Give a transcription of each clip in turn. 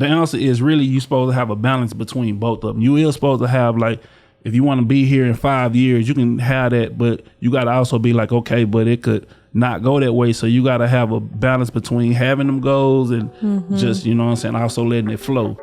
The answer is really you supposed to have a balance between both of them. You is supposed to have like, if you want to be here in 5 years, you can have that, but you got to also be like, okay, but it could not go that way. So you got to have a balance between having them goals and just, you know what I'm saying, also letting it flow.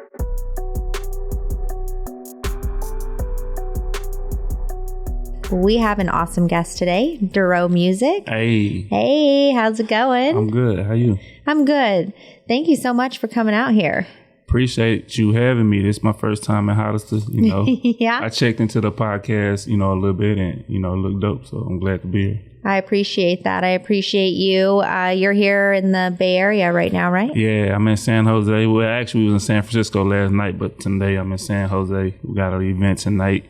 We have an awesome guest today, Dorrough Music. Hey, how's it going? I'm good. How you? I'm good. Thank you so much for coming out here. Appreciate you having me. This is my first time in Hollister, you know. Yeah. I checked into the podcast, you know, a little bit and, you know, it looked dope. So I'm glad to be here. I appreciate that. I appreciate you. You're here in the Bay Area right now, right? Yeah, I'm in San Jose. Well, actually, we was in San Francisco last night, but today I'm in San Jose. We got an event tonight.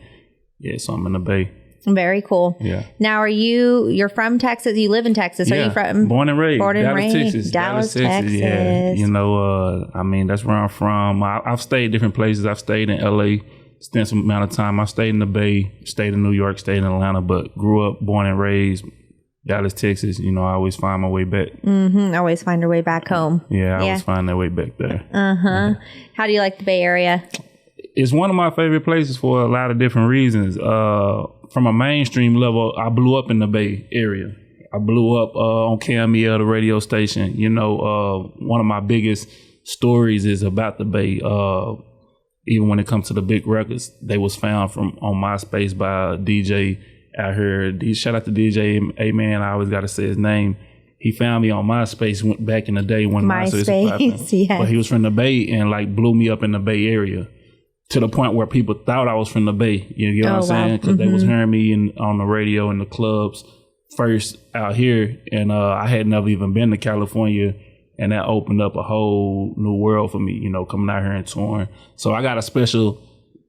Yeah, so I'm in the Bay. Very cool. Yeah. Now, you're from Texas? You live in Texas. Yeah. Are you from? Born and raised. Born and Dallas, raised. Texas. Dallas, Texas. Yeah. You know, I mean, that's where I'm from. I've stayed different places. I've stayed in LA, spent some amount of time. I stayed in the Bay, stayed in New York, stayed in Atlanta, but grew up, born and raised Dallas, Texas. You know, I always find my way back. Always find your way back home. Yeah, I always find that way back there. How do you like the Bay Area? It's one of my favorite places for a lot of different reasons. From a mainstream level, I blew up in the Bay Area. I blew up on KMEL, the radio station. You know, one of my biggest stories is about the Bay. Even when it comes to the big records, they was found on MySpace by a DJ out here. Shout out to DJ A-Man. I always got to say his name. He found me on MySpace back in the day when MySpace was popping. Yes. But he was from the Bay and like blew me up in the Bay Area. To the point where people thought I was from the Bay. You know what I'm saying? Because they was hearing me on the radio in the clubs first out here. And I had never even been to California. And that opened up a whole new world for me, you know, coming out here and touring. So I got a special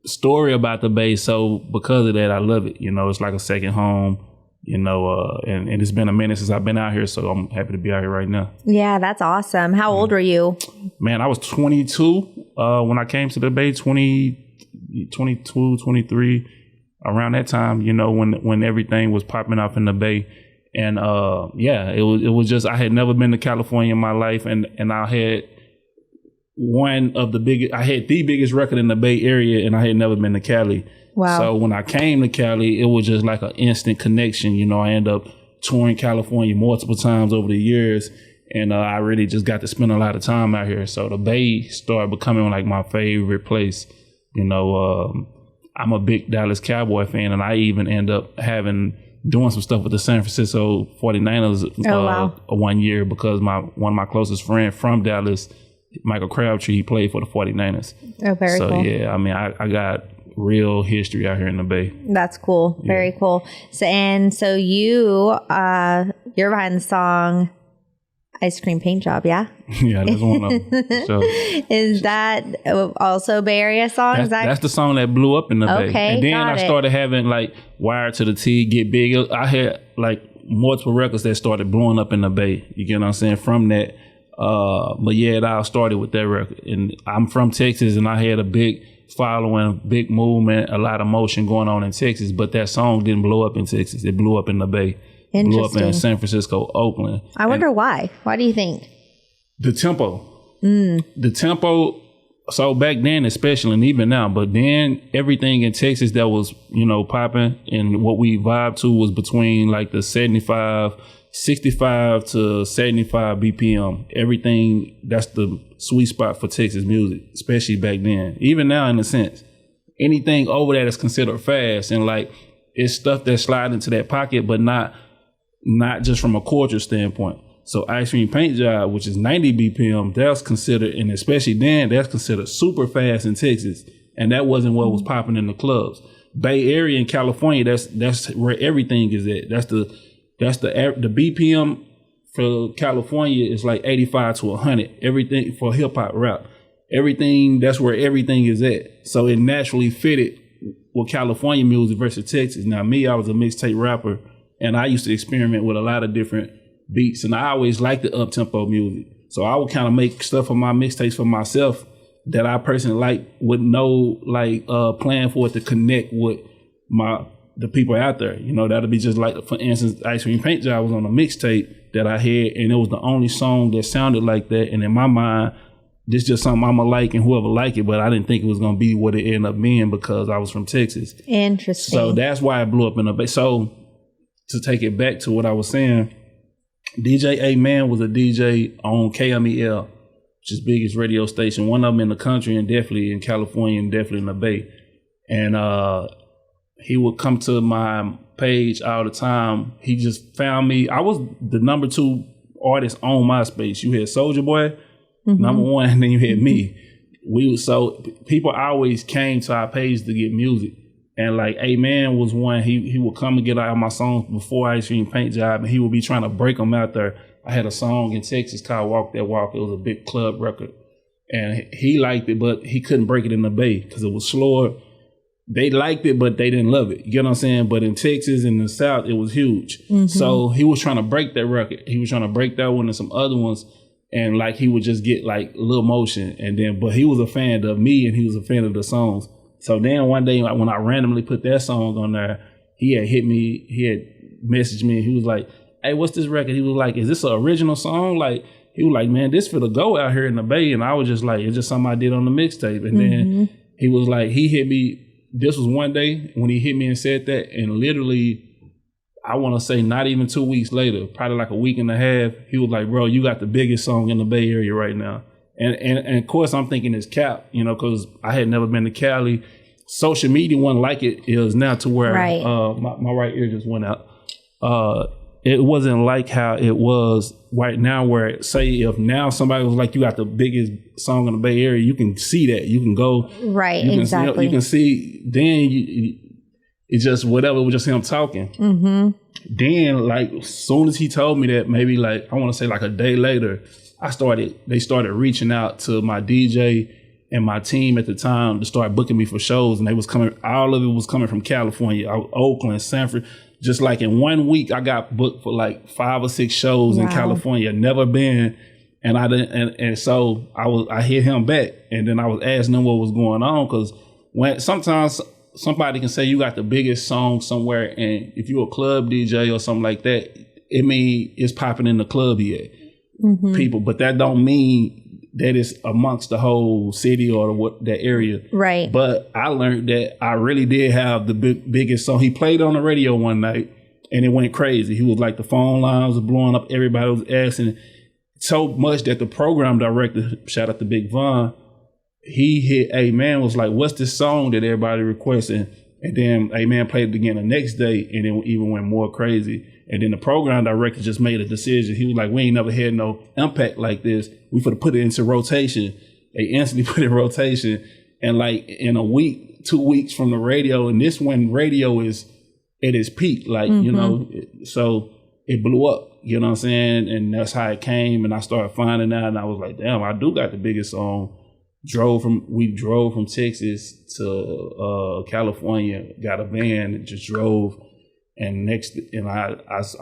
story about the Bay. So because of that, I love it. You know, it's like a second home. You know, and it's been a minute since I've been out here, so I'm happy to be out here right now. Yeah, that's awesome. How old were you? Man, I was 22 when I came to the Bay, 22, 23, around that time, you know, when everything was popping off in the Bay. And it was just, I had never been to California in my life, and I had the biggest record in the Bay Area, and I had never been to Cali. Wow. So when I came to Cali, it was just like an instant connection. You know, I ended up touring California multiple times over the years, and I really just got to spend a lot of time out here. So the Bay started becoming like my favorite place. You know, I'm a big Dallas Cowboy fan, and I even end up doing some stuff with the San Francisco 49ers one year because one of my closest friends from Dallas, Michael Crabtree, he played for the 49ers. Oh, very cool. So yeah, I mean, I got real history out here in the Bay. That's cool. Very cool. So you're behind the song Ice Cream Paint Job, yeah? Yeah, that's one of them. So, is that also Bay Area song? That's the song that blew up in the Bay. And then I started having like Wired to the T, Get Big. I had like multiple records that started blowing up in the Bay. You get what I'm saying? From that. But yeah, it all started with that record. And I'm from Texas, and I had a big following, big movement, a lot of motion going on in Texas. But that song didn't blow up in Texas. It blew up in the Bay. Blew up in San Francisco, Oakland. I wonder why. Why do you think? The tempo. The tempo. So back then, especially, and even now, but then everything in Texas that was, you know, popping and what we vibed to was between like the 65 to 75 BPM. Everything, that's the sweet spot for Texas music, especially back then. Even now, in a sense, anything over that is considered fast, and like it's stuff that slide into that pocket, but not just from a culture standpoint. So Ice Cream Paint Job, which is 90 BPM, that's considered, and especially then, that's considered super fast in Texas. And that wasn't what was popping in the clubs. Bay Area in California, that's where everything is at. That's the BPM for California is like 85 to 100. Everything for hip hop rap. Everything, that's where everything is at. So it naturally fitted with California music versus Texas. Now me, I was a mixtape rapper, and I used to experiment with a lot of different beats, and I always liked the up-tempo music. So I would kind of make stuff for my mixtapes for myself that I personally like, with no plan for it to connect with the people out there. You know, that'll be just like, for instance, Ice Cream Paint Job was on a mixtape that I had, and it was the only song that sounded like that. And in my mind, this just something I'ma like and whoever like it, but I didn't think it was gonna be what it ended up being because I was from Texas. Interesting. So that's why it blew up in the Bay. So to take it back to what I was saying, DJ A-Man was a DJ on KMEL, which is the biggest radio station, one of them in the country and definitely in California and definitely in the Bay. And he would come to my page all the time. He just found me. I was the number 2 artist on MySpace. You had Soulja Boy, number 1, and then you had me. So people always came to our page to get music. And like A-Man was one, he would come and get all my songs before Ice Cream Paint Job, and he would be trying to break them out there. I had a song in Texas called Walk That Walk. It was a big club record. And he liked it, but he couldn't break it in the Bay because it was slower. They liked it, but they didn't love it. You get what I'm saying? But in Texas and the South, it was huge. So he was trying to break that record. He was trying to break that one and some other ones. And like he would just get like a little motion. And then, but he was a fan of me and he was a fan of the songs. So then one day when I randomly put that song on there, he had hit me, he had messaged me and he was like, hey, what's this record? He was like, is this an original song? Like, he was like, man, this for the go out here in the Bay. And I was just like, it's just something I did on the mixtape. And then he was like, he hit me. This was one day when he hit me and said that. And literally, I want to say not even 2 weeks later, probably like a week and a half, he was like, bro, you got the biggest song in the Bay Area right now. And of course, I'm thinking it's cap, you know, because I had never been to Cali. Social media wasn't like it is now to where my right ear just went out. It wasn't like how it was right now where, say, if now somebody was like, you got the biggest song in the Bay Area, you can see that. You can go. Right, you can, exactly. You can see, then it's just whatever, it was just him talking. Then, like, as soon as he told me that, maybe like, I want to say like a day later, they started reaching out to my DJ and my team at the time to start booking me for shows. And they was coming, all of it was coming from California, Oakland, Sanford. Just like in 1 week, I got booked for like 5 or 6 shows in California. Never been. And I didn't, and so I hit him back. And then I was asking him what was going on. Cause when sometimes somebody can say you got the biggest song somewhere. And if you're a club DJ or something like that, it mean it's popping in the club yet. People, but that don't mean that it's amongst the whole city or that area. Right. But I learned that I really did have the biggest song. He played on the radio one night and it went crazy. He was like, the phone lines were blowing up. Everybody was asking so much that the program director, shout out to Big Von, he hit A-Man, was like, what's this song that everybody requesting? And then A-Man played it again the next day and it even went more crazy. And then the program director just made a decision. He was like, we ain't never had no impact like this. We finna put it into rotation. They instantly put it in rotation. And like in a week, 2 weeks from the radio, and this when radio is at its peak, like, you know, so it blew up, you know what I'm saying? And that's how it came. And I started finding out and I was like, damn, I do got the biggest song. We drove from Texas to California, got a van and just drove. And I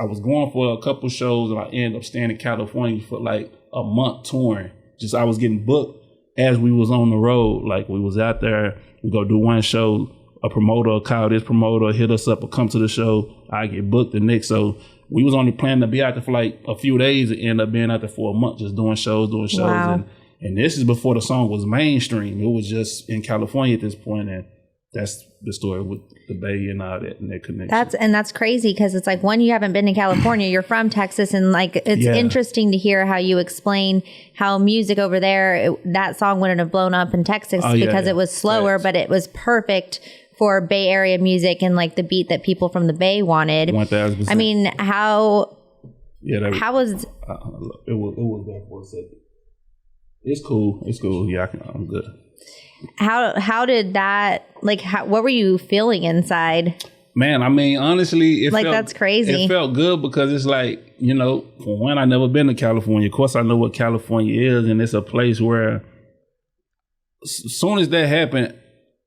was going for a couple shows and I ended up staying in California for like a month touring. Just I was getting booked as we was on the road. Like we was out there, we go do one show, a promoter will call this promoter, hit us up or come to the show. I get booked the next. So we was only planning to be out there for like a few days and end up being out there for a month, just doing shows. Wow. And this is before the song was mainstream. It was just in California at this point. And that's the story with the Bay and all that and that connection. That's crazy because it's like, one, you haven't been to California, you're from Texas, and like it's interesting to hear how you explain how music over there, that song wouldn't have blown up in Texas because it was slower, but it was perfect for Bay Area music and like the beat that people from the Bay wanted. 1000%. I mean, how was it was there for a second. It's cool. Yeah, I'm good. How did that, like, what were you feeling inside? Man, I mean, honestly, that's crazy. It felt good because it's like, you know, for one, I never been to California. Of course, I know what California is, and it's a place where as soon as that happened,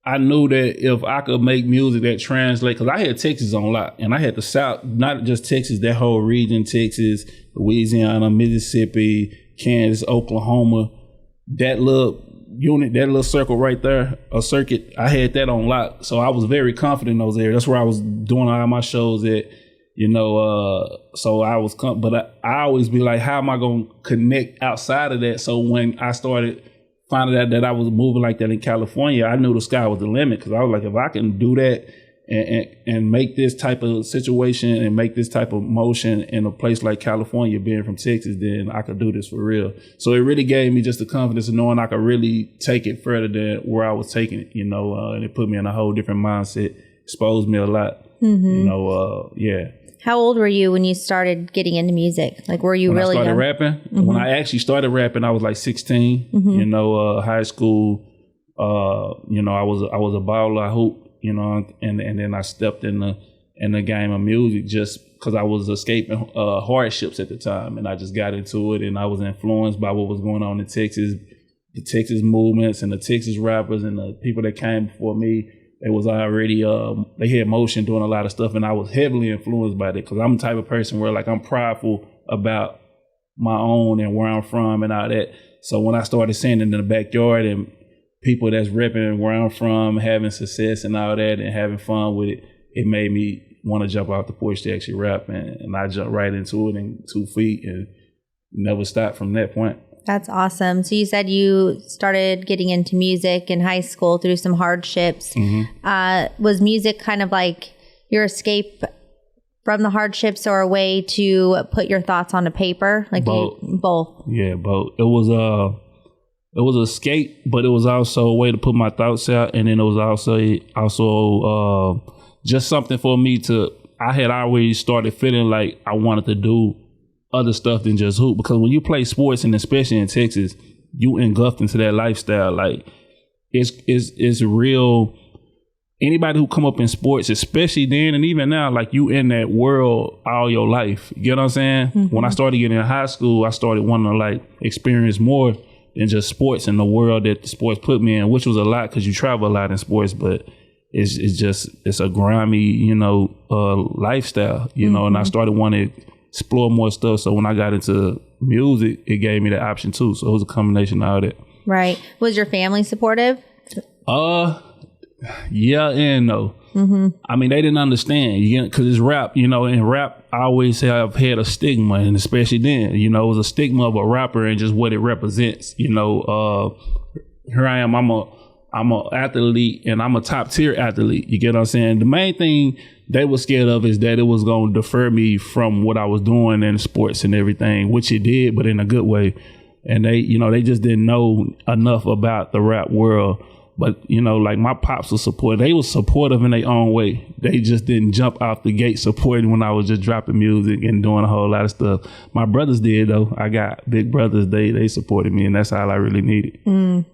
I knew that if I could make music that translate, because I had Texas on lock, and I had the South, not just Texas, that whole region, Texas, Louisiana, Mississippi, Kansas, Oklahoma, that little unit, that little circle right there, a circuit, I had that on lock. So I was very confident in those areas. That's where I was doing all my shows at, you know, so I was, but I always be like, how am I going to connect outside of that? So when I started found out that I was moving like that in California, I knew the sky was the limit, because I was like, if I can do that and make this type of situation and make this type of motion in a place like California, being from Texas, then I could do this for real. So it really gave me just the confidence of knowing I could really take it further than where I was taking it, and it put me in a whole different mindset, exposed me a lot, yeah. How old were you when you started getting into music? Like, were you really young? When I started young? rapping, when I actually started rapping, I was like 16. High school. I was a baller. I hooped. And then I stepped in the game of music just because I was escaping hardships at the time, and I just got into it, and I was influenced by what was going on in Texas, the Texas movements and the Texas rappers and the people that came before me. They was already, they had motion doing a lot of stuff, and I was heavily influenced by it, because I'm the type of person where, like, I'm prideful about my own and where I'm from and all that. So when I started singing in the backyard and people that's repping where I'm from, having success and all that and having fun with it, it made me want to jump off the porch to actually rap, and I jumped right into it in 2 feet and never stopped from that point. That's awesome. So you said you started getting into music in high school through some hardships. Was music kind of like your escape from the hardships, or a way to put your thoughts onto paper? Like both. Both. Yeah, both. It was an escape, but it was also a way to put my thoughts out, and then it was also just something for me to. I had always started feeling like I wanted to do other stuff than just hoop, because when you play sports, and especially in Texas, you engulfed into that lifestyle. Like, it's real. Anybody who come up in sports, especially then and even now, like, you in that world all your life. You get what I'm saying? When I started getting in high school, I started wanting to, like, experience more than just sports and the world that the sports put me in, which was a lot because you travel a lot in sports, but it's a grimy, lifestyle, and I started wanting to explore more stuff. So when I got into music, it gave me the option too. So it was a combination of all that. Right. Was your family supportive? Yeah and no. I mean, they didn't understand, because it's rap, and rap, I always have had a stigma, and especially then, it was a stigma of a rapper and just what it represents. Here I am, I'm a athlete, and I'm a top tier athlete. You get what I'm saying? The main thing they were scared of is that it was going to defer me from what I was doing in sports and everything, which it did, but in a good way. And they just didn't know enough about the rap world. But, like, my pops were supportive. They were supportive in their own way. They just didn't jump out the gate supporting when I was just dropping music and doing a whole lot of stuff. My brothers did, though. I got big brothers. They supported me, and that's all I really needed.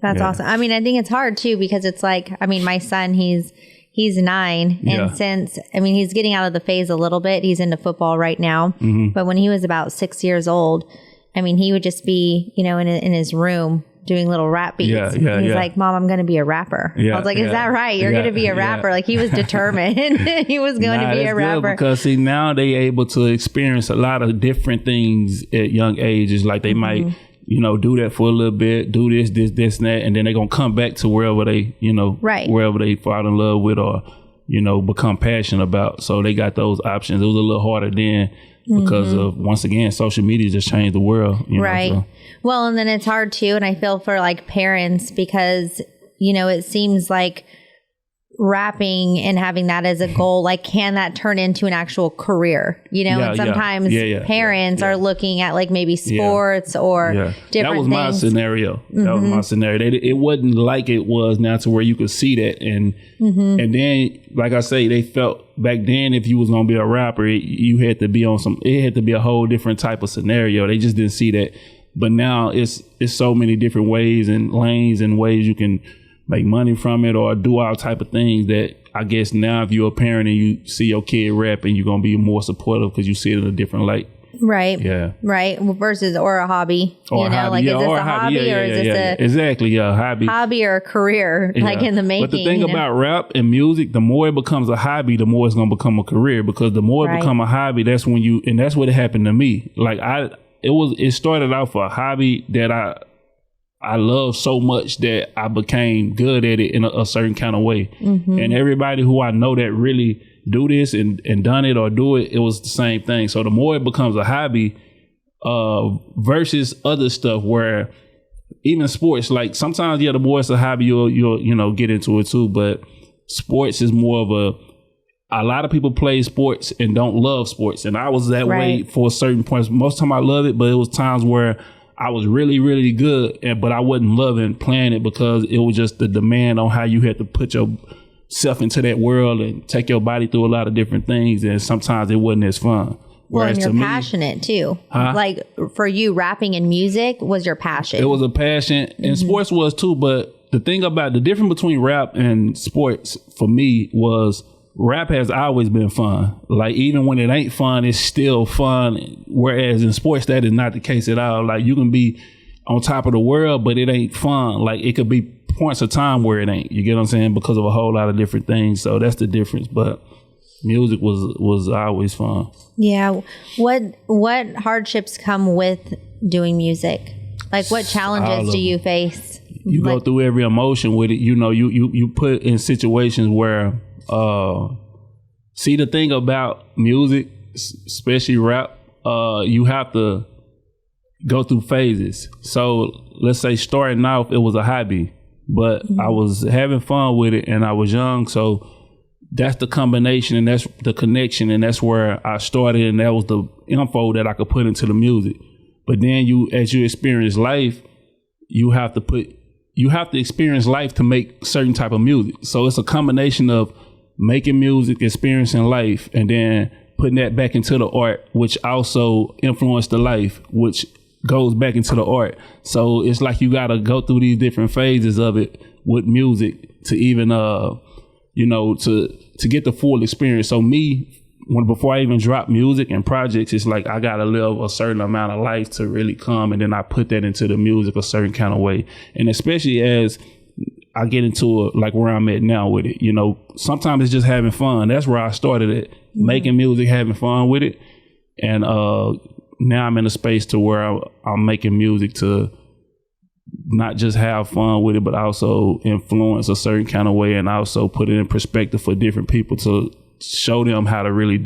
That's awesome. I mean, I think it's hard, too, because it's like, I mean, my son, he's 9. And since, he's getting out of the phase a little bit. He's into football right now. But when he was about 6 years old, he would just be, in his room doing little rap beats. He's like, Mom, I'm going to be a rapper. I was like, is that right? You're going to be a rapper. Like, he was determined. He was going to be a rapper. Because see, now they able to experience a lot of different things at young ages. Like, they might, do that for a little bit, do this, and that, and then they're going to come back to wherever they, wherever they fall in love with or, become passionate about. So they got those options. It was a little harder then, because of, once again, social media just changed the world. Right. So. Well, and then it's hard too. And I feel for, like, parents, because, it seems like rapping and having that as a goal, like, can that turn into an actual career? And sometimes parents are looking at, like, maybe sports or different things. That was my scenario. That was my scenario. It wasn't like it was now, to where you could see that. And then, like I say, they felt back then, if you was going to be a rapper, you had to be it had to be a whole different type of scenario. They just didn't see that. But now it's so many different ways and lanes and ways you can make money from it or do all type of things that I guess now if you're a parent and you see your kid rapping, you're going to be more supportive because you see it in a different light. Right. Yeah. Right. Versus or a hobby. Or a hobby. Like, is this a hobby or is this a exactly hobby? Hobby or a career, like in the making. But the thing about rap and music, the more it becomes a hobby, the more it's going to become a career, because the more it become a hobby, that's when and that's what happened to me. Like, it started out for a hobby that I love so much that I became good at it in a certain kind of way. And everybody who I know that really do this and done it or do it, it was the same thing. So the more it becomes a hobby versus other stuff where even sports, like sometimes, the more it's a hobby, you'll get into it too. But sports is more of a lot of people play sports and don't love sports. And I was that way for a certain point. Most of the time I love it, but it was times where I was really, really good, but I wasn't loving playing it because it was just the demand on how you had to put yourself into that world and take your body through a lot of different things. And sometimes it wasn't as fun. Well, and you're passionate too. Like for you, rapping and music was your passion. It was a passion, and sports was too. But the thing about the difference between rap and sports for me was rap has always been fun. Like even when it ain't fun, it's still fun. Whereas in sports, that is not the case at all. Like you can be on top of the world, but it ain't fun. Like it could be points of time where it ain't. You get what I'm saying? Because of a whole lot of different things. So that's the difference. But music was always fun. Yeah. What hardships come with doing music? Like what challenges do you face? You go through every emotion with it. You put in situations where see, the thing about music, especially rap, you have to go through phases. So let's say starting off, it was a hobby, but I was having fun with it and I was young. So that's the combination and that's the connection. And that's where I started. And that was the info that I could put into the music. But then as you experience life, you have to experience life to make certain type of music. So it's a combination of making music, experiencing life, and then putting that back into the art, which also influenced the life, which goes back into the art. So it's like you got to go through these different phases of it with music to even, to get the full experience. So before I even drop music and projects, it's like I got to live a certain amount of life to really come, and then I put that into the music a certain kind of way. And especially as I get into it, like where I'm at now with it, sometimes it's just having fun. That's where I started it, making music, having fun with it. And now I'm in a space to where I'm making music to not just have fun with it, but also influence a certain kind of way, and also put it in perspective for different people to show them how to really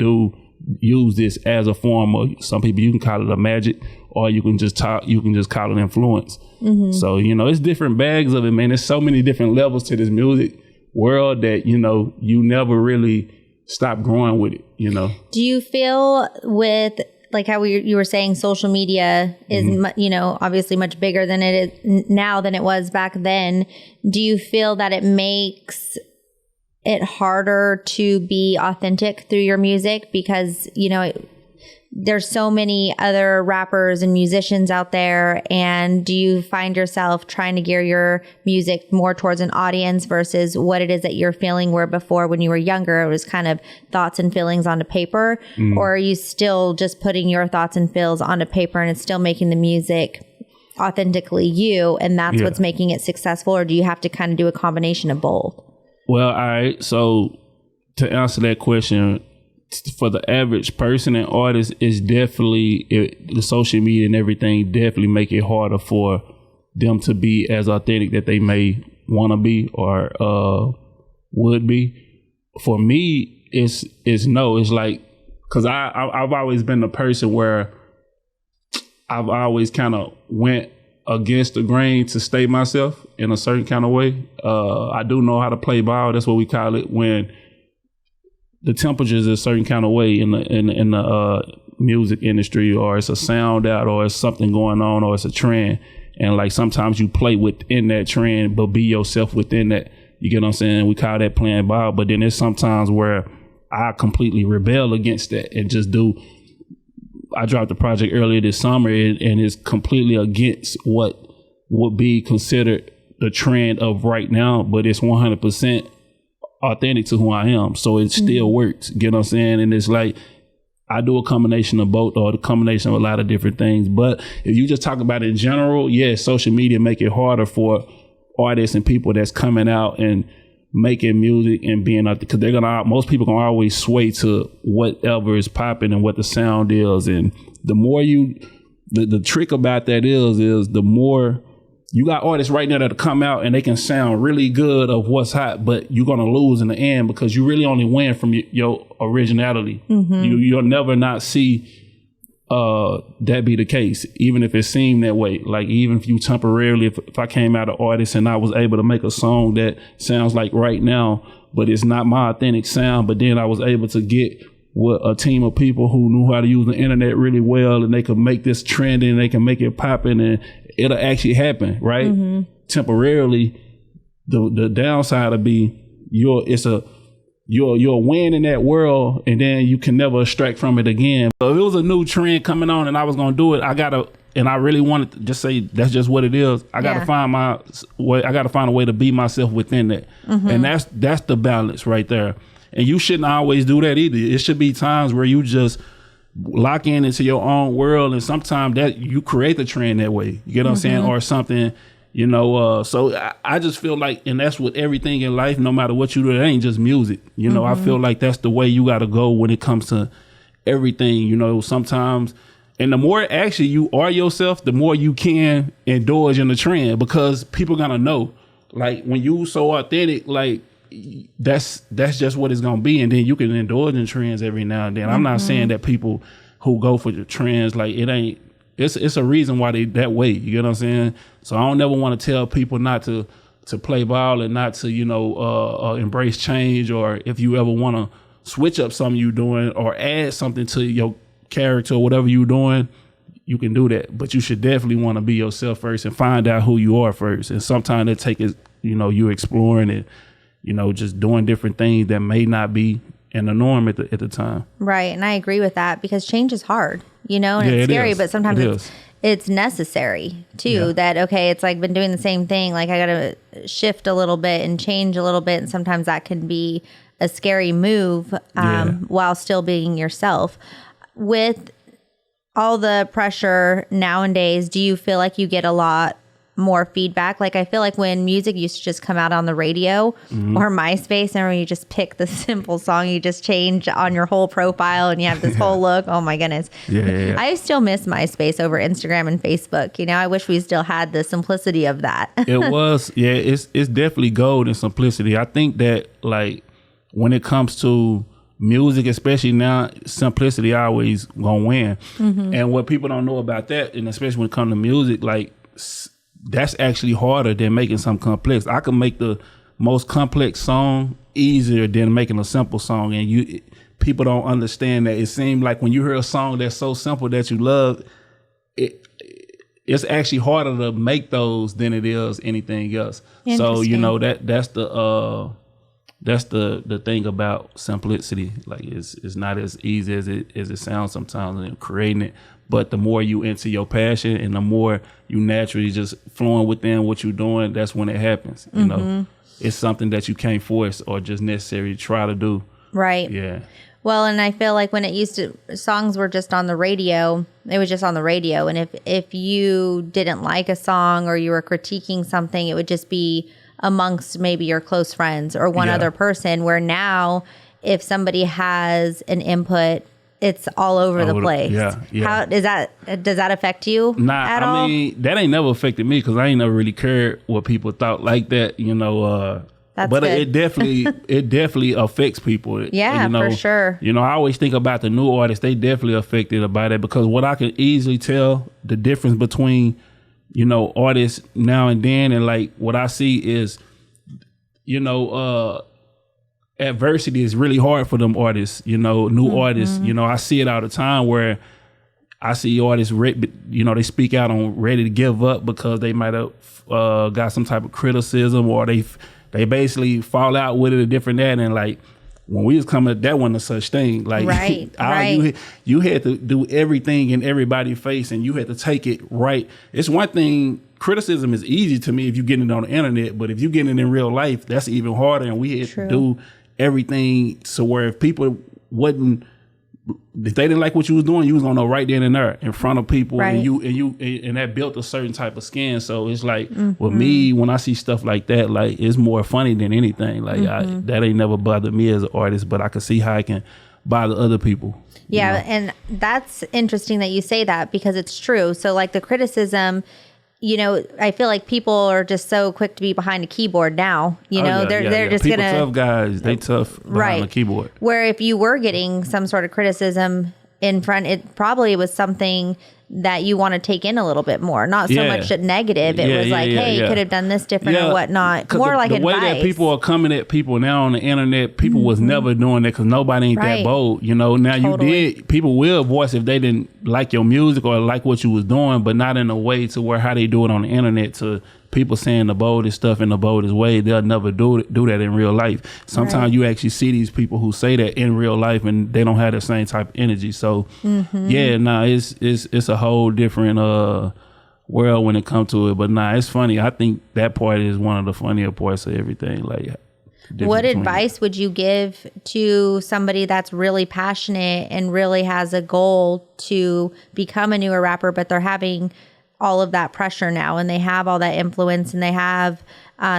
use this as a form of, some people you can call it a magic, or you can just call it influence. So, it's different bags of it, man. There's so many different levels to this music world that, you never really stop growing with it, Do you feel with like how you were saying social media is, obviously much bigger than it is now than it was back then. Do you feel that it makes it harder to be authentic through your music because, there's so many other rappers and musicians out there, and do you find yourself trying to gear your music more towards an audience versus what it is that you're feeling, where before when you were younger, it was kind of thoughts and feelings onto paper? Or are you still just putting your thoughts and feels onto paper and it's still making the music authentically you, and that's what's making it successful? Or do you have to kind of do a combination of both? Well, all right. So to answer that question, for the average person and artist, is definitely the social media and everything definitely make it harder for them to be as authentic that they may want to be or would be. For me, it's no. It's like, because I've always been the person where I've always kind of went against the grain to stay myself in a certain kind of way. I do know how to play ball. That's what we call it when the temperature is a certain kind of way in the music industry, or it's a sound out, or it's something going on, or it's a trend. And like sometimes you play within that trend, but be yourself within that. You get what I'm saying? We call that playing ball. But then there's sometimes where I completely rebel against that and just do. I dropped the project earlier this summer, and it's completely against what would be considered the trend of right now, but it's 100% authentic to who I am. So it still works. Get what I'm saying? And it's like, I do a combination of both, or the combination of a lot of different things. But if you just talk about it in general, social media make it harder for artists and people that's coming out and making music and being out there, because most people gonna always sway to whatever is popping and what the sound is. And the more the trick about that is the more you got artists right now that come out and they can sound really good of what's hot, but you're gonna lose in the end because you really only win from your originality. You'll never not see that be the case, even if it seemed that way. Like, even if you temporarily, if I came out an artist and I was able to make a song that sounds like right now, but it's not my authentic sound, but then I was able to get with a team of people who knew how to use the internet really well, and they could make this trending, they can make it popping, and it'll actually happen, right? Temporarily, the downside would be you're a win in that world, and then you can never extract from it again. So if it was a new trend coming on and I was gonna do it, and I really wanted to just say that's just what it is. I gotta find my way. I gotta find a way to be myself within that, and that's the balance right there. And you shouldn't always do that either. It should be times where you just lock into your own world, and sometimes that you create the trend that way. You get what I'm saying, or something. You know, so I just feel like, and that's with everything in life, no matter what you do, it ain't just music. You know, I feel like that's the way you got to go when it comes to everything. You know, sometimes, and the more actually you are yourself, the more you can indulge in the trend, because people gonna know. Like, when you so authentic, like, that's just what it's gonna be, and then you can indulge in trends every now and then. I'm not saying that people who go for the trends, like, it ain't. It's a reason why they that way. You get what I'm saying? So I don't never want to tell people not to play ball and not to, you know, embrace change, or if you ever want to switch up something you're doing or add something to your character or whatever you're doing, you can do that. But you should definitely want to be yourself first and find out who you are first. And sometimes it takes, you know, you exploring it, you know, just doing different things that may not be in the norm at the time. Right. And I agree with that, because change is hard, you know, and it's scary, but sometimes it's necessary too. That, okay, it's like been doing the same thing. Like, I got to shift a little bit and change a little bit. And sometimes that can be a scary move while still being yourself. With all the pressure nowadays, do you feel like you get a lot more feedback? Like, I feel like when music used to just come out on the radio or MySpace, and when you just pick the simple song, you just change on your whole profile and you have this whole look. Oh my goodness. I still miss MySpace over Instagram and Facebook. You know, I wish we still had the simplicity of that. It's definitely gold in simplicity. I think that, like, when it comes to music, especially now, simplicity always gonna win. And what people don't know about that, and especially when it comes to music, like, that's actually harder than making something complex. I can make the most complex song easier than making a simple song, and people don't understand that. It seems like when you hear a song that's so simple that you love, it's actually harder to make those than it is anything else. So, you know, that's the thing about simplicity. Like, it's not as easy as it sounds sometimes in creating it. But the more you into your passion and the more you naturally just flowing within what you're doing, that's when it happens. You know, it's something that you can't force or just necessarily try to do. Right. Yeah. Well, and I feel like when it used to, songs were just on the radio, it was just on the radio. And if you didn't like a song or you were critiquing something, it would just be amongst maybe your close friends or one other person, where now if somebody has an input, it's all over the place. How does that affect you at all? I mean, that ain't never affected me, because I ain't never really cared what people thought like that, you know. That's but good. it definitely affects people. Yeah, you know, for sure. You know, I always think about the new artists. They definitely affected by it, because what I can easily tell the difference between, you know, artists now and then, and like what I see is, you know, adversity is really hard for them artists, you know, new artists. You know, I see it all the time where I see artists, you know, they speak out on ready to give up because they might have got some type of criticism, or they basically fall out with it or different that. And like, when we was coming, that wasn't a such thing. Like, right. You had to do everything in everybody's face, and you had to take it right. It's one thing. Criticism is easy to me if you get it on the internet, but if you get it in real life, that's even harder. And we had to do everything so where if people if they didn't like what you was doing, you was gonna know right then and there in front of people, and that built a certain type of skin. So it's like with me, when I see stuff like that, like, it's more funny than anything. Like, that ain't never bothered me as an artist, but I can see how I can bother other people. Yeah, you know? And that's interesting that you say that, because it's true. So like the criticism, you know, I feel like people are just so quick to be behind a keyboard now. You know, they're just people gonna tough guys. They tough behind the keyboard. Where if you were getting some sort of criticism, in front, it probably was something that you want to take in a little bit more, not so much negative. It was like, hey, you could have done this different or whatnot. More like advice. The way that people are coming at people now on the internet, people was never doing that because nobody ain't that bold. You know, now you did. People will voice if they didn't like your music or like what you was doing, but not in a way to where how they do it on the internet to people saying the boldest stuff in the boldest way. They'll never do that in real life. Sometimes you actually see these people who say that in real life and they don't have the same type of energy. So it's a whole different world when it comes to it. But it's funny. I think that part is one of the funnier parts of everything. Like, what advice would you give to somebody that's really passionate and really has a goal to become a newer rapper, but they're having all of that pressure now and they have all that influence and they have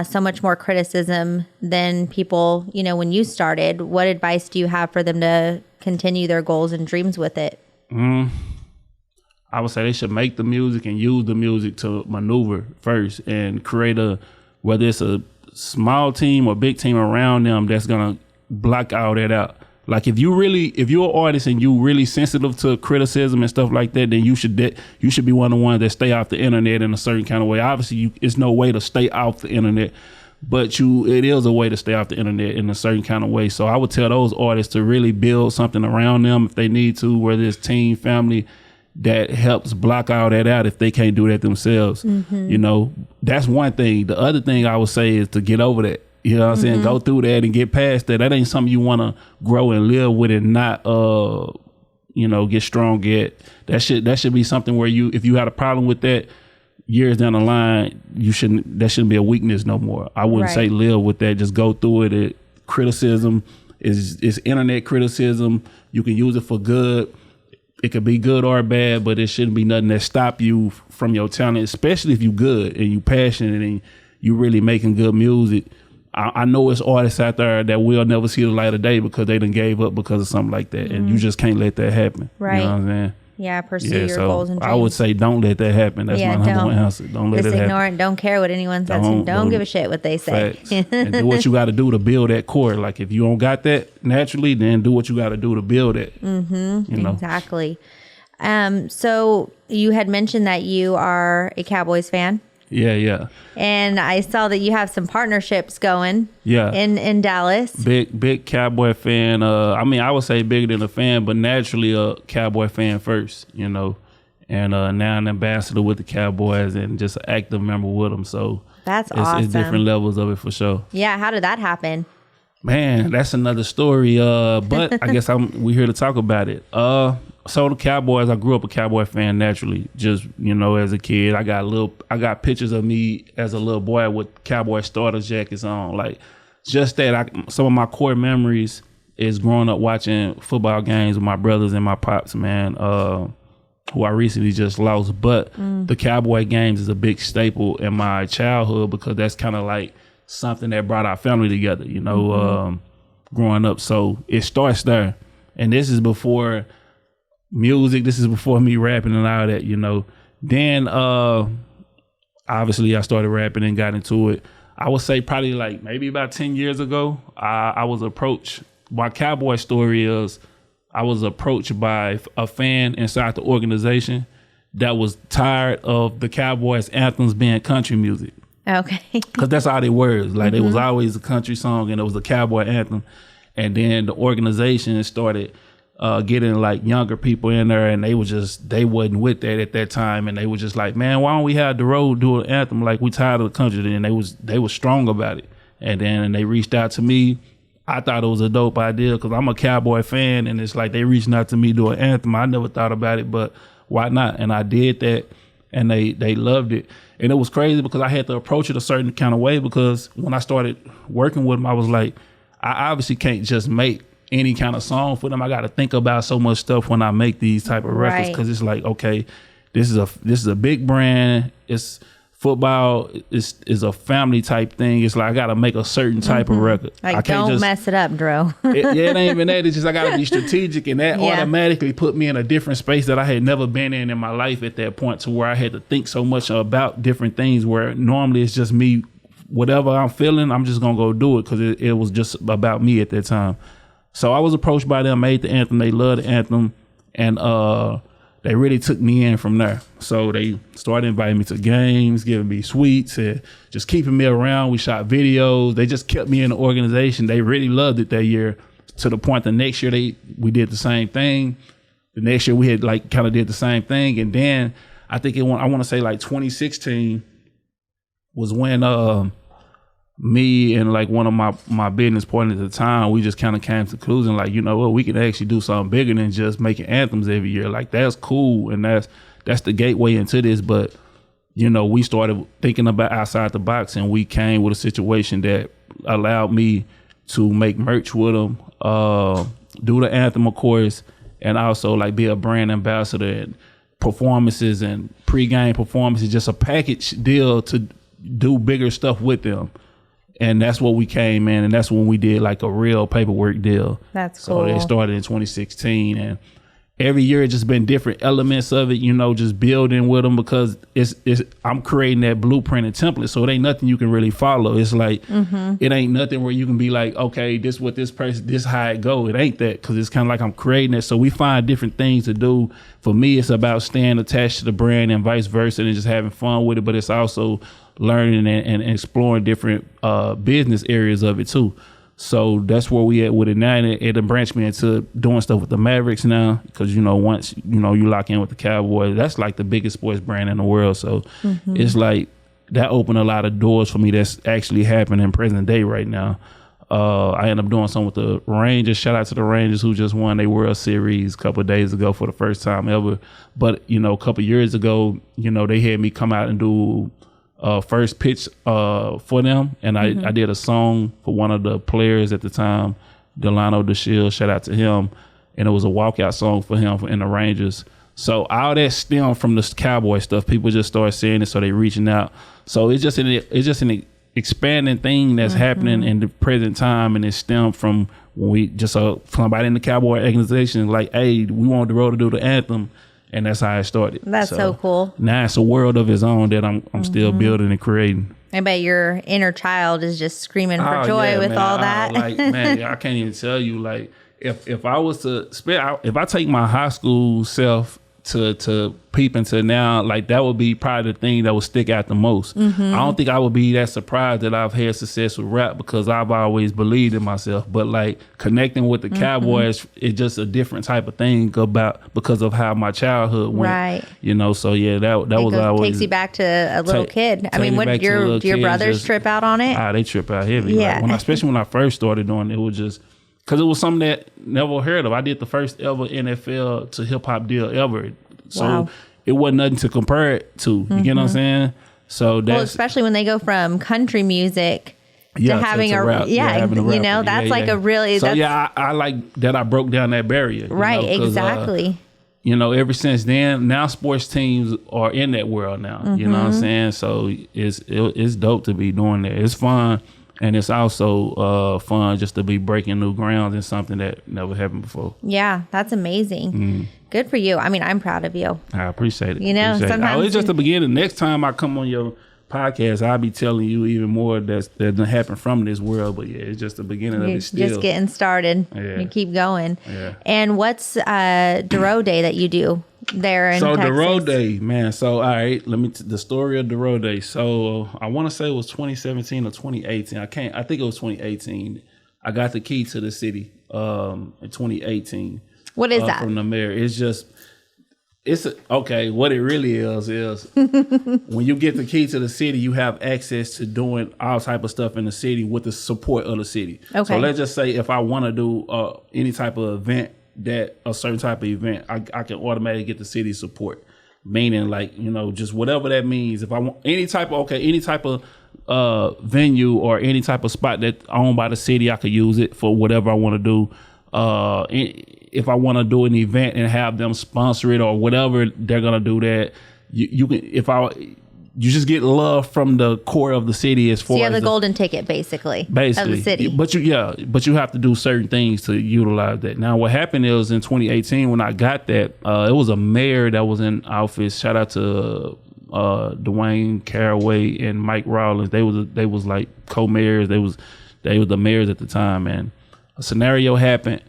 so much more criticism than people, you know, when you started? What advice do you have for them to continue their goals and dreams with it? I would say they should make the music and use the music to maneuver first and create whether it's a small team or big team around them that's going to block all that out. Like if you're an artist and you really sensitive to criticism and stuff like that, then you should be one of the ones that stay off the internet in a certain kind of way. Obviously, it's no way to stay off the internet, but it is a way to stay off the internet in a certain kind of way. So I would tell those artists to really build something around them if they need to, whether it's team, family, that helps block all that out if they can't do that themselves. You know, that's one thing. The other thing I would say is to get over that. You know what I'm saying? Go through that and get past that. That ain't something you want to grow and live with and not, get strong at. That should be something where if you had a problem with that years down the line, that shouldn't be a weakness no more. I wouldn't say live with that. Just go through it. Criticism is internet criticism. You can use it for good. It could be good or bad, but it shouldn't be nothing that stop you from your talent, especially if you good and you passionate and you really making good music. I know it's artists out there that will never see the light of day because they done gave up because of something like that. And you just can't let that happen. Right. You know what I'm saying? Yeah, pursue your goals and dreams. I would say don't let that happen. That's my number one answer. Don't let it happen. Just ignore it. Don't care what anyone says. Don't give a shit what they say. And do what you got to do to build that core. Like if you don't got that naturally, then do what you got to do to build it. Exactly. So you had mentioned that you are a Cowboys fan. Yeah. And I saw that you have some partnerships going. Yeah. In Dallas. Big Cowboy fan. I would say bigger than a fan, but naturally a Cowboy fan first, you know. And now an ambassador with the Cowboys and just an active member with them. So that's awesome. It's different levels of it for sure. Yeah. How did that happen? Man, that's another story. But I guess we're here to talk about it. So the Cowboys, I grew up a Cowboy fan naturally. Just, you know, as a kid, I got pictures of me as a little boy with Cowboy starter jackets on. Like, just that. Some of my core memories is growing up watching football games with my brothers and my pops, man, who I recently just lost. But the Cowboy games is a big staple in my childhood because that's kind of like something that brought our family together, you know, growing up. So it starts there. And this is before music. This is before me rapping and all that, you know. Then obviously I started rapping and got into it. I would say probably like maybe about 10 years ago, I was approached. My Cowboy story is I was approached by a fan inside the organization that was tired of the Cowboys anthems being country music. Okay. Because that's all they were. Like it was always a country song and it was a Cowboy anthem. And then the organization started getting like younger people in there, and they wasn't with that at that time, and they were just like, man, why don't we have Dorrough do an anthem? Like, we tired of the country. And they was strong about it. And then they reached out to me. I thought it was a dope idea because I'm a Cowboy fan, and it's like they reaching out to me to do an anthem. I never thought about it, but why not? And I did that, and they loved it. And it was crazy because I had to approach it a certain kind of way, because when I started working with them, I was like, I obviously can't just make any kind of song for them. I got to think about so much stuff when I make these type of records, because it's like, okay, this is a big brand. It's football. Is a family type thing. It's like I got to make a certain type of record. Like, I can't don't mess it up, Dorrough. it ain't even that. It's just I got to be strategic, and that automatically put me in a different space that I had never been in my life at that point, to where I had to think so much about different things, where normally it's just me. Whatever I'm feeling, I'm just gonna go do it, because it was just about me at that time. So I was approached by them, made the anthem. They loved the anthem, And they really took me in from there. So they started inviting me to games, giving me suites, and just keeping me around. We shot videos. They just kept me in the organization. They really loved it that year, to the point the next year we did the same thing. The next year we had like kind of did the same thing. And then I think I want to say like 2016 was when me and like one of my business partners at the time, we just kind of came to the conclusion, like, you know what, we can actually do something bigger than just making anthems every year. Like, that's cool, and that's the gateway into this. But, you know, we started thinking about outside the box, and we came with a situation that allowed me to make merch with them, do the anthem, of course, and also like be a brand ambassador and performances and pre-game performances, just a package deal to do bigger stuff with them. And that's what we came in, and that's when we did like a real paperwork deal. That's cool. So it started in 2016, and every year it's just been different elements of it, you know, just building with them, because I'm creating that blueprint and template, so it ain't nothing you can really follow. It's like, it ain't nothing where you can be like, okay, this what this person, this how it go. It ain't that, because it's kind of like I'm creating it. So we find different things to do. For me, it's about staying attached to the brand and vice versa, and just having fun with it. But it's also learning and exploring different business areas of it too. So that's where we at with it now, and it branched me into doing stuff with the Mavericks now, because, you know, once, you know, you lock in with the Cowboys, that's like the biggest sports brand in the world. So it's like that opened a lot of doors for me that's actually happening in present day right now. I ended up doing something with the Rangers. Shout out to the Rangers, who just won their World Series a couple of days ago for the first time ever. But, you know, a couple of years ago, you know, they had me come out and do first pitch for them, and I did a song for one of the players at the time, Delano DeShield, shout out to him, and it was a walkout song for him in the Rangers. So all that stemmed from the Cowboy stuff. People just started seeing it, so they reaching out. So it's just an expanding thing that's happening in the present time, and it stemmed from when we just somebody in the Cowboy organization like, hey, we want Dorrough to do the anthem. And that's how it started. That's so cool. Now it's a world of its own that I'm still building and creating. I bet your inner child is just screaming for joy with all that. Man, I can't even tell you. Like, if I was to if I take my high school self to peep into now, like, that would be probably the thing that would stick out the most. I don't think I would be that surprised that I've had success with rap, because I've always believed in myself. But like connecting with the Cowboys is just a different type of thing because of how my childhood went. Right. You know, so yeah, that was always takes you back to a little kid. I mean, what do your brothers trip out on it? They trip out heavy. Yeah. Like, especially when I first started doing it, was just because it was something that never heard of. I did the first ever NFL to hip hop deal ever. So it wasn't nothing to compare it to. You get what I'm saying? So that's, especially when they go from country music to having a rap. Having a rap. You know, that's like a really. So I like that I broke down that barrier. Right, you know, exactly. You know, ever since then, now sports teams are in that world now. You know what I'm saying? So it's dope to be doing that. It's fun. And it's also fun just to be breaking new grounds in something that never happened before. Yeah, that's amazing. Good for you. I mean, I'm proud of you. I appreciate it. You know, sometimes it's just the beginning. Next time I come on your podcast, I'll be telling you even more that happened from this world. But yeah, it's just the beginning of it still. Just getting started. Yeah. You keep going. Yeah. And what's Dorrough Day that you do there in Texas? Dorrough Day, man. So, all right, the story of Dorrough Day. So I want to say it was 2017 or 2018. I think it was 2018. I got the key to the city in 2018. What is that? From the mayor. What it really is when you get the key to the city, you have access to doing all type of stuff in the city with the support of the city. Okay. So let's just say if I want to do any type of event, a certain type of event, I can automatically get the city support. Meaning, like, you know, just whatever that means. If I want any type of venue or any type of spot that's owned by the city, I could use it for whatever I want to do. If I want to do an event and have them sponsor it or whatever, they're gonna do that. You can you just get love from the core of the city as far as the golden ticket, basically of the city. But you have to do certain things to utilize that. Now, what happened is in 2018 when I got that, it was a mayor that was in office. Shout out to Dwayne Caraway and Mike Rawlins. They was like co-mayors. They was the mayors at the time, and a scenario happened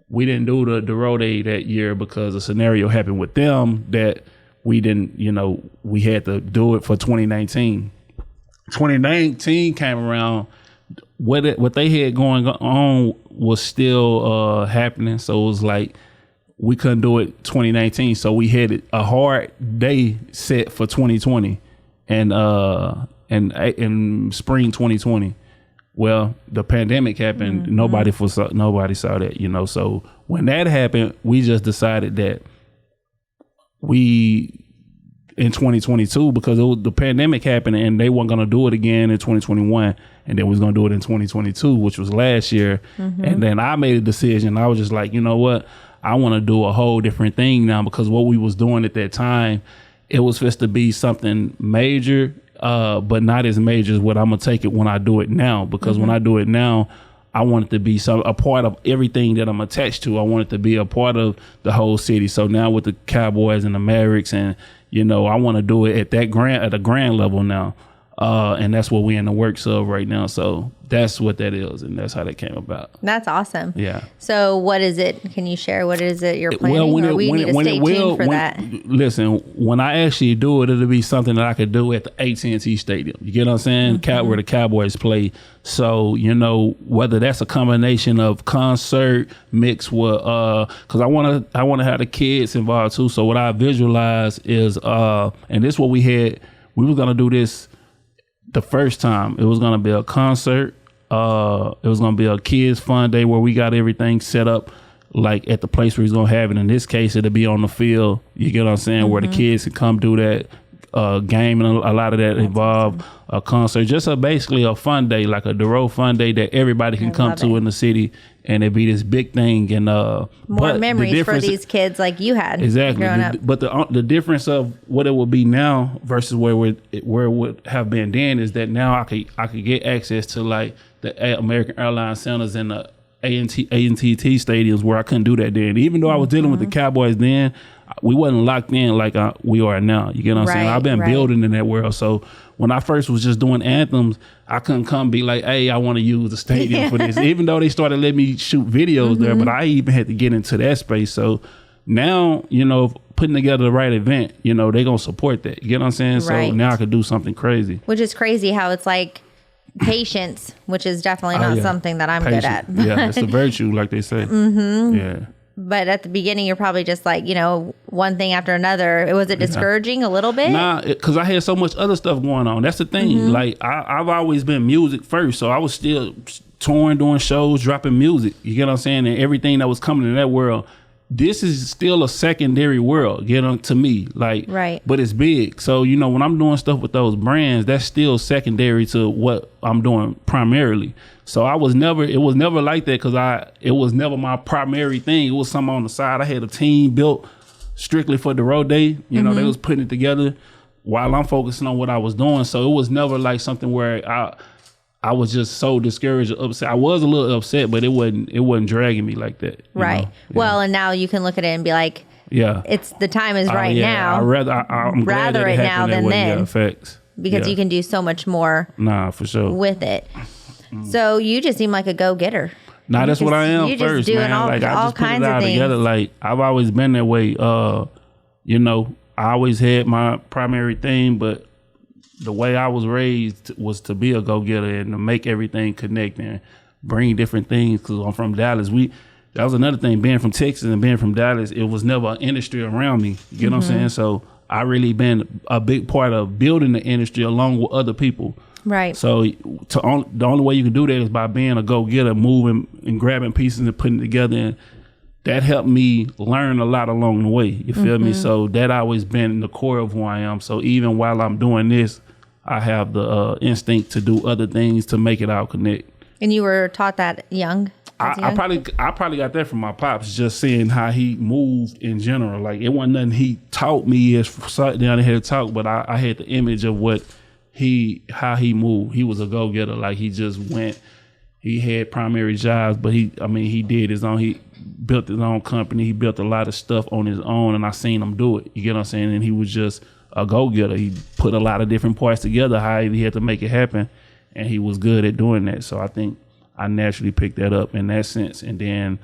we didn't do the Dorrough Day that year because a scenario happened with them that we didn't, we had to do it for 2019. 2019 came around. What they had going on was still happening. So it was like we couldn't do it 2019. So we had a hard day set for 2020 and in spring 2020. Well, the pandemic happened. Mm-hmm. Nobody saw that, So when that happened, we just decided that we in 2022 because the pandemic happened and they weren't going to do it again in 2021, and then we was going to do it in 2022, which was last year. Mm-hmm. And then I made a decision. I was just like, you know what? I want to do a whole different thing now, because what we was doing at that time, it was supposed to be something major, but not as major as what I'm going to take it when I do it now. Because when I do it now, I want it to be a part of everything that I'm attached to. I want it to be a part of the whole city. So now with the Cowboys and the Mavericks, and I want to do it at a grand level now. And that's what we're in the works of right now. So that's what that is, and that's how that came about. That's awesome. Yeah. So what is it? Can you share what is it you're planning? We need to stay tuned for that. Listen, when I actually do it, it'll be something that I could do at the AT&T Stadium. You get what I'm saying? Mm-hmm. Where the Cowboys play. So, whether that's a combination of concert mixed with, because I want to have the kids involved too. So what I visualize is, and this is what we were going to do this the first time. It was going to be a concert. It was going to be a kids fun day where we got everything set up like at the place where he's going to have it. In this case, it'll be on the field. You get what I'm saying? Mm-hmm. Where the kids can come do that game, and a lot of that involved a concert. Just basically a fun day, like a Dorrough fun day that everybody can come to in the city, and it'd be this big thing. And more memories for these kids like you had. Exactly. But the difference of what it would be now versus where it would have been then is that now I could get access to like the American Airlines centers and the AT&T stadiums where I couldn't do that then. Even though I was dealing with the Cowboys then, we wasn't locked in like we are now. You get what I'm saying? I've been building in that world. So when I first was just doing anthems, I couldn't come be like, hey, I want to use the stadium for this. Even though they started letting me shoot videos there, but I even had to get into that space. So now, putting together the right event, they going to support that. You get what I'm saying? Right. So now I could do something crazy. Which is crazy how it's like patience, which is definitely not something that I'm good at. Yeah, it's a virtue, like they say. Mm-hmm. Yeah. But at the beginning, you're probably just like, one thing after another. Was it discouraging a little bit? Nah, because I had so much other stuff going on. That's the thing. Mm-hmm. Like, I've always been music first. So I was still touring, doing shows, dropping music. You get what I'm saying? And everything that was coming in that world. This is still a secondary world, to me. Like, right. But it's big. So, when I'm doing stuff with those brands, that's still secondary to what I'm doing primarily. So it was never like that because it was never my primary thing. It was something on the side. I had a team built strictly for the Dorrough Day. They was putting it together while I'm focusing on what I was doing. So it was never like something where I was just so discouraged or upset. I was a little upset, but it wasn't dragging me like that. Right. Yeah. Well, and now you can look at it and be like, yeah, the time is right now. I'm rather right now than then. Yeah, facts. Because you can do so much more. Nah, for sure. With it. So you just seem like a go-getter. Nah, that's what I am you're first, just doing man. all I just kinds put it all of things. together. Like, I've always been that way. I always had my primary thing, but the way I was raised was to be a go-getter and to make everything connect and bring different things. Because I'm from Dallas. That was another thing. Being from Texas and being from Dallas, it was never an industry around me. You get what I'm saying? So I really been a big part of building the industry along with other people. Right. So the only way you can do that is by being a go-getter, moving and grabbing pieces and putting it together. And that helped me learn a lot along the way. You feel me? So that always been the core of who I am. So even while I'm doing this, I have the instinct to do other things to make it all connect. And you were taught that young? I probably got that from my pops, just seeing how he moved in general. Like, it wasn't nothing he taught me as sat down and had to talk, but I had the image of how he moved. He was a go-getter. Like, he just went. He had primary jobs, but he did his own. He built his own company. He built a lot of stuff on his own, and I seen him do it. You get what I'm saying? And he was just a go-getter. He put a lot of different parts together, how he had to make it happen, and he was good at doing that. So I think I naturally picked that up in that sense. And then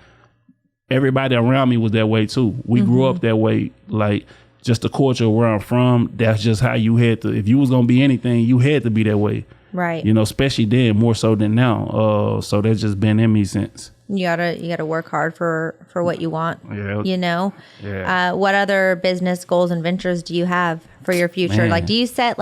everybody around me was that way too. We grew up that way. Like, just the culture where I'm from, that's just how you had to, if you was going to be anything, you had to be that way. Right. You know, especially then, more so than now. So that's just been in me since. You gotta work hard for what you want. Yeah. You know? Yeah. What other business goals and ventures do you have for your future? Man. Like, do you set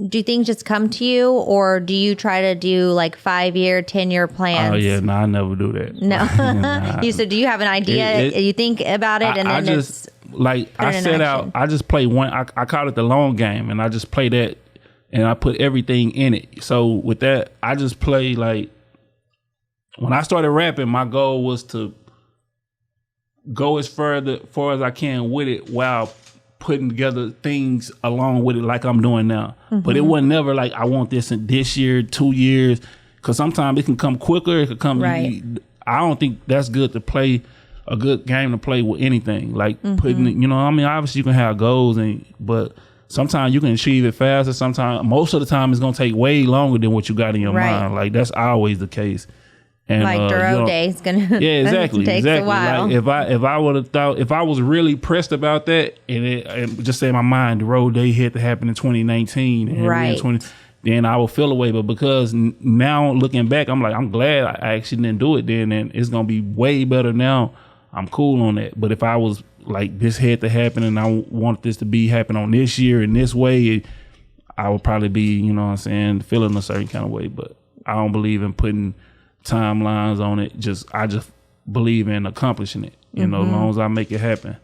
do things just come to you, or do you try to do like 5-year, 10-year plans? Oh yeah, no, I never do that. No. Nah. You said, do you have an idea? You think about it, and then just, I set out, I just play one, I call it the long game, and I just play that, and I put everything in it. So with that, I just play, like, when I started rapping, my goal was to go as far as I can with it while putting together things along with it, like I'm doing now. But it wasn't never like, I want this in this year, 2 years, because sometimes it can come quicker. It could come. Right. I don't think that's good to play a good game to play with anything. Like putting, you know, I mean, obviously you can have goals, but sometimes you can achieve it faster. Sometimes, most of the time, it's gonna take way longer than what you got in your mind. Like, that's always the case. And, like Dorrough Day is gonna. Yeah, exactly. takes a while. Like, if I would have thought, if I was really pressed about that, and just say in my mind, Dorrough Day had to happen in 2019, and right? Then I would feel away. But because now looking back, I'm like, I'm glad I actually didn't do it then, and it's gonna be way better now. I'm cool on that. But if I was like, this had to happen, and I want this to happen on this year in this way, I would probably be, you know what I'm saying, feeling a certain kind of way. But I don't believe in putting timelines on it. I just believe in accomplishing it, you know, as long as I make it happen.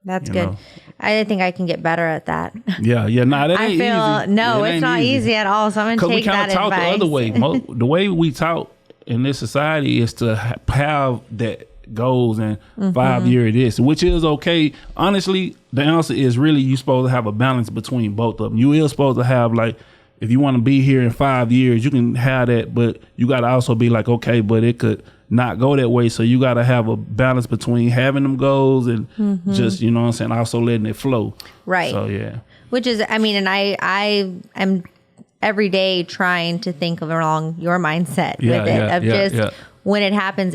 That's good. Know. I think I can get better at that. Yeah. Nah, that ain't easy. No, it's not easy at all. So I'm going to take that advice. Because we kind of talk the other way. The way we talk in this society is to have that goals and 5 year this, which is okay. Honestly, the answer is really, you supposed to have a balance between both of them. You is supposed to have, like, if you want to be here in 5 years, you can have that, but you got to also be like, okay, but it could not go that way. So you got to have a balance between having them goals and just, you know what I'm saying, also letting it flow. Right. So, yeah. Which is, I mean, and I am every day trying to think along your mindset with it, when it happens,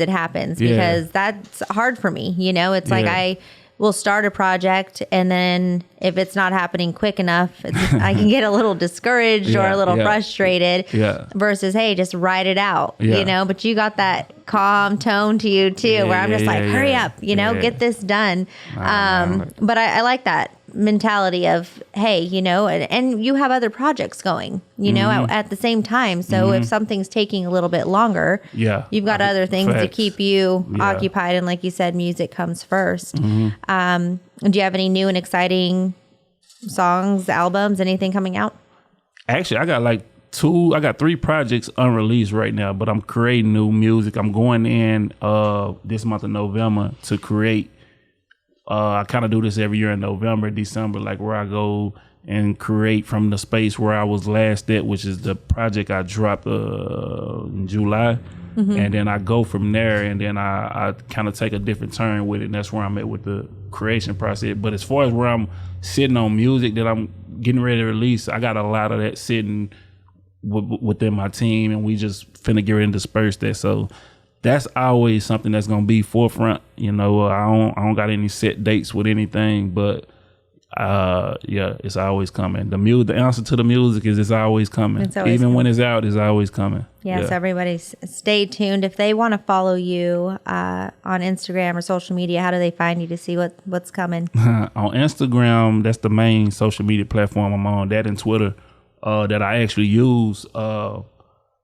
because that's hard for me. You know, it's like I will start a project, and then if it's not happening quick enough, I can get a little discouraged or a little frustrated versus, hey, just write it out, you know, but you got that calm tone to you too, where I'm just like, hurry up, you know, get this done. But I like that mentality of, hey, you know, and you have other projects going, you know, at the same time. So if something's taking a little bit longer, you've got other things to keep you occupied. And like you said, music comes first. Do you have any new and exciting songs, albums, anything coming out? Actually, I got 3 projects unreleased right now, but I'm creating new music. I'm going in this month of November to create. I kind of do this every year in November, December, like where I go and create from the space where I was last at, which is the project I dropped in July. And then I go from there, and then I kind of take a different turn with it. And that's where I'm at with the creation process. But as far as where I'm sitting on music that I'm getting ready to release, I got a lot of that sitting within my team, and we just finna get ready and disperse that. So that's always something that's gonna be forefront. You know, I don't got any set dates with anything, but it's always coming. The answer to the music is it's always coming. Even when it's out, it's always coming. Yes, everybody stay tuned. If they want to follow you on Instagram or social media, how do they find you to see what's coming? On Instagram, that's the main social media platform I'm on. That and Twitter, that I actually use.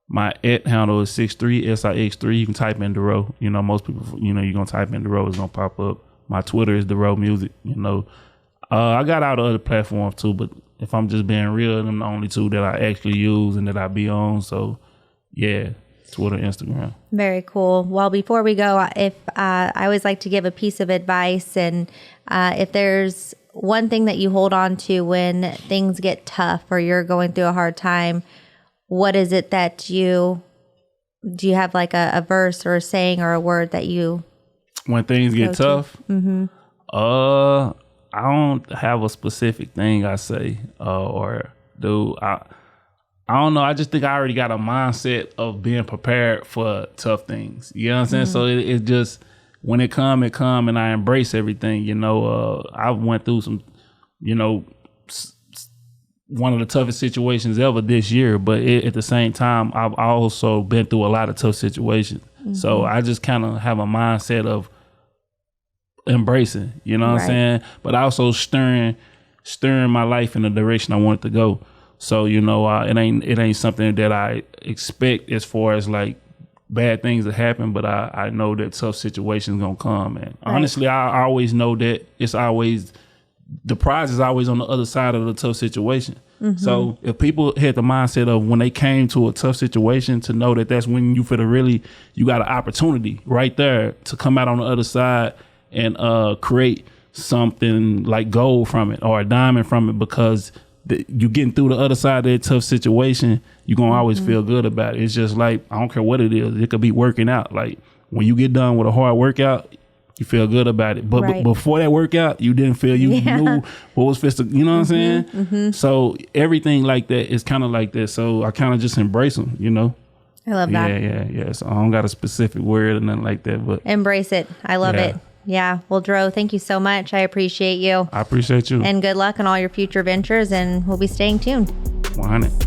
My handle is 63SIX3. You can type in Dorrough. You know, most people, you know, you're going to type in Dorrough, it's going to pop up. My Twitter is Dorrough Music, you know. I got out of other platforms too, but if I'm just being real, them the only 2 that I actually use and that I be on. So, yeah, Twitter, Instagram. Very cool. Well, before we go, if I always like to give a piece of advice, and if there's one thing that you hold on to when things get tough or you're going through a hard time, what is it that do you have like a verse or a saying or a word that you when things get tough? I don't have a specific thing I say or do. I don't know. I just think I already got a mindset of being prepared for tough things. You know what I'm saying? So it just, when it come, and I embrace everything. You know, I went through some, you know, one of the toughest situations ever this year, but at the same time, I've also been through a lot of tough situations. So I just kind of have a mindset of embracing, you know what I'm saying? But also steering my life in the direction I want it to go. So, you know, it ain't something that I expect as far as like bad things that happen, but I know that tough situations gonna come. And honestly, I always know that the prize is always on the other side of the tough situation. So if people had the mindset of when they came to a tough situation to know that that's when you got an opportunity right there to come out on the other side and create something like gold from it or a diamond from it, because you getting through the other side of that tough situation, you're going to always feel good about it. It's just like, I don't care what it is. It could be working out. Like when you get done with a hard workout, you feel good about it. But before that workout, you didn't feel you knew what was supposed to, you know what I'm saying? So everything like that is kind of like that. So I kind of just embrace them, you know? I love that. Yeah. So I don't got a specific word or nothing like that, but embrace it. I love it. Yeah. Well, Dorrough, thank you so much. I appreciate you. I appreciate you. And good luck on all your future ventures, and we'll be staying tuned. 100.